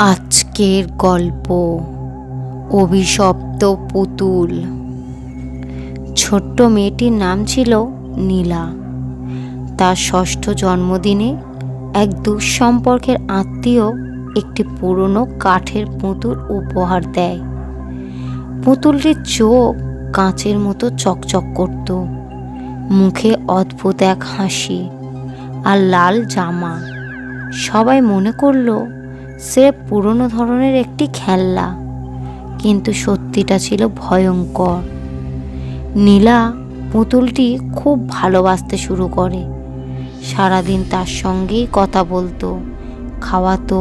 আজকের গল্প অভিশপ্ত পুতুল। ছোট্ট মেয়েটির নাম ছিল নীলা। তার ষষ্ঠ জন্মদিনে এক দুঃসম্পর্কের আত্মীয় একটি পুরনো কাঠের পুতুল উপহার দেয়। পুতুলটির চোখ কাঁচের মতো চকচক করত, মুখে অদ্ভুত এক হাসি আর লাল জামা। সবাই মনে করলো সে পুরনো ধরনের একটি খেলনা, কিন্তু সত্যিটা ছিল ভয়ঙ্কর। নীলা পুতুলটি খুব ভালোবাসতে শুরু করে। সারাদিন তার সঙ্গেই কথা বলতো, খাওয়াতো,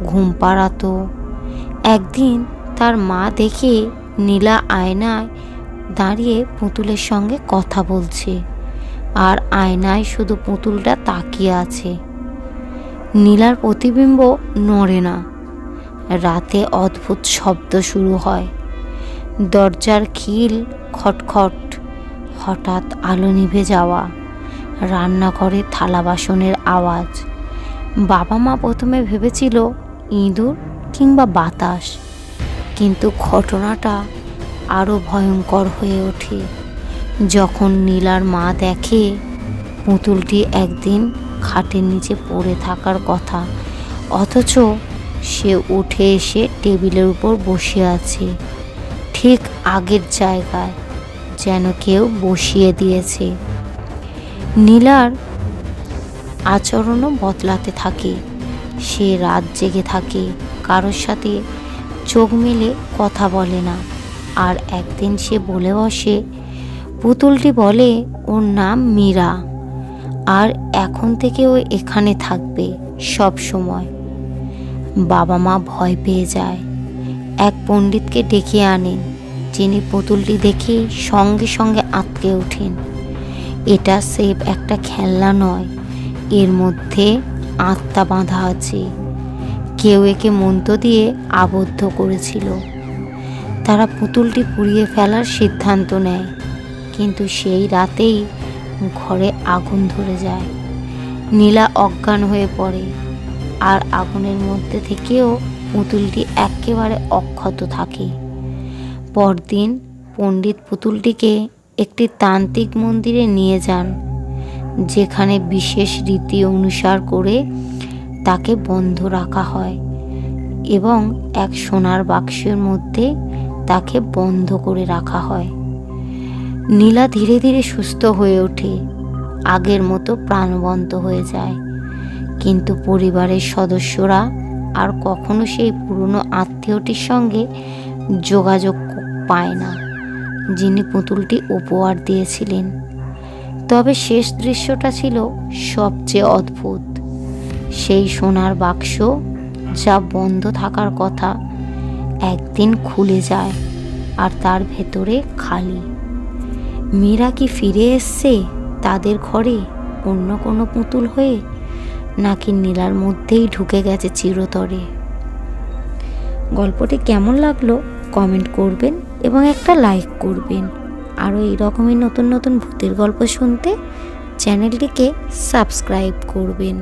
ঘুম পাড়াতো। একদিন তার মা দেখে নীলা আয়নায় দাঁড়িয়ে পুতুলের সঙ্গে কথা বলছে, আর আয়নায় শুধু পুতুলটা তাকিয়ে আছে। নীলার প্রতিবিম্ব নড়ে না। রাতে অদ্ভুত শব্দ শুরু হয়, দরজার খিল খটখট, হঠাৎ আলো নিভে যাওয়া, রান্নাঘরে থালা বাসনের আওয়াজ। বাবা মা প্রথমে ভেবেছিল ইঁদুর কিংবা বাতাস, কিন্তু ঘটনাটা আরও ভয়ঙ্কর হয়ে ওঠে যখন নীলার মা দেখে পুতুলটি একদিন খাটের নিচে পড়ে থাকার কথা, অথচ সে উঠে এসে টেবিলের উপর বসে আছে, ঠিক আগের জায়গায়, যেন কেউ বসিয়ে দিয়েছে। নীলার আচরণও বদলাতে থাকে। সে রাত জেগে থাকে, কারোর সাথে চোখ মেলে কথা বলে না। আর একদিন সে বলে বসে, পুতুলটি বলে ওর নাম মীরা, আর এখন থেকে ও এখানে থাকবে সব সময়। বাবা মা ভয় পেয়ে যায়। এক পণ্ডিতকে ডেকে আনেন, যিনি পুতুলটি দেখে সঙ্গে সঙ্গে আঁতকে ওঠেন। এটা সেফ একটা খেলনা নয়, এর মধ্যে আত্মা বাঁধা আছে। কেউ একে মন্ত্র দিয়ে আবদ্ধ করেছিল। তারা পুতুলটি পুড়িয়ে ফেলার সিদ্ধান্ত নেয়, কিন্তু সেই রাতেই ঘরে আগুন ধরে যায়। নীলা অজ্ঞান হয়ে পড়ে, আর আগুনের মধ্যে থেকেও পুতুলটি একেবারে অক্ষত থাকে। পরদিন পণ্ডিত পুতুলটিকে একটি তান্ত্রিক মন্দিরে নিয়ে যান, যেখানে বিশেষ রীতি অনুসার করে তাকে বন্ধ রাখা হয় এবং এক সোনার বাক্সের মধ্যে তাকে বন্ধ করে রাখা হয়। নীলা ধীরে ধীরে সুস্থ হয়ে ওঠে, আগের মতো প্রাণবন্ত হয়ে যায়, কিন্তু পরিবারের সদস্যরা আর কখনো সেই পুরনো আত্মীয়টির সঙ্গে যোগাযোগ পায় না, যিনি পুতুলটি উপহার দিয়েছিলেন। তবে শেষ দৃশ্যটা ছিল সবচেয়ে অদ্ভুত। সেই সোনার বাক্স, যা বন্ধ থাকার কথা, একদিন খুলে যায়, আর তার ভেতরে খালি। মীরা কি ফিরে এসছে তাদের ঘরে অন্য কোনো পুতুল হয়ে, নাকি নীলার মধ্যেই ঢুকে গেছে চিরতরে? গল্পটি কেমন লাগলো কমেন্ট করবেন এবং একটা লাইক করবেন। আরও এইরকমই নতুন নতুন ভূতের গল্প শুনতে চ্যানেলটিকে সাবস্ক্রাইব করবেন।